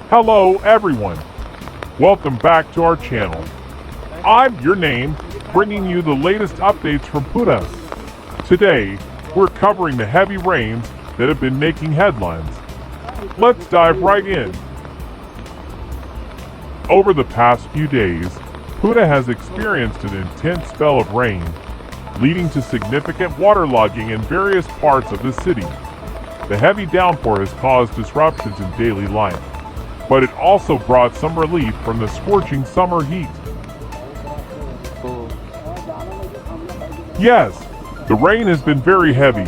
Hello everyone, welcome back to our channel. I'm your name, bringing you the latest updates from Pune. Today, we're covering the heavy rains that have been making headlines. Let's dive right in. Over the past few days, Pune has experienced an intense spell of rain, leading to significant waterlogging in various parts of the city. The heavy downpour has caused disruptions in daily life, but it also brought some relief from the scorching summer heat. Yes, the rain has been very heavy.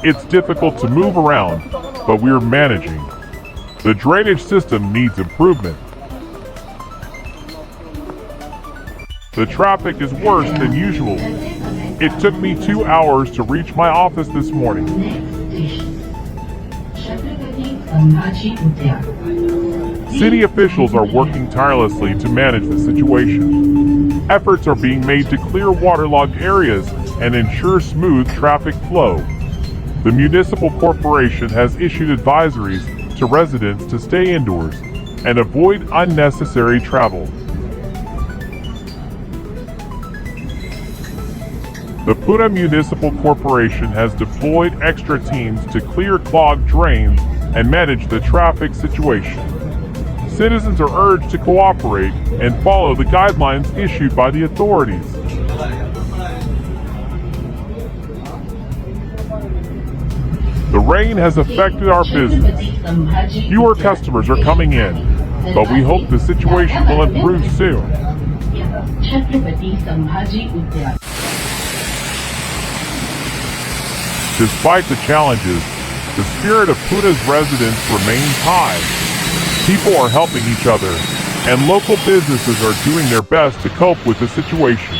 It's difficult to move around, but we're managing. The drainage system needs improvement. The traffic is worse than usual. It took me 2 hours to reach my office this morning. City officials are working tirelessly to manage the situation. Efforts are being made to clear waterlogged areas and ensure smooth traffic flow. The Municipal Corporation has issued advisories to residents to stay indoors and avoid unnecessary travel. The Pune Municipal Corporation has deployed extra teams to clear clogged drains and manage the traffic situation. Citizens are urged to cooperate and follow the guidelines issued by the authorities. The rain has affected our business. Fewer customers are coming in, but we hope the situation will improve soon. Despite the challenges, the spirit of Pune's residents remains high. People are helping each other, and local businesses are doing their best to cope with the situation.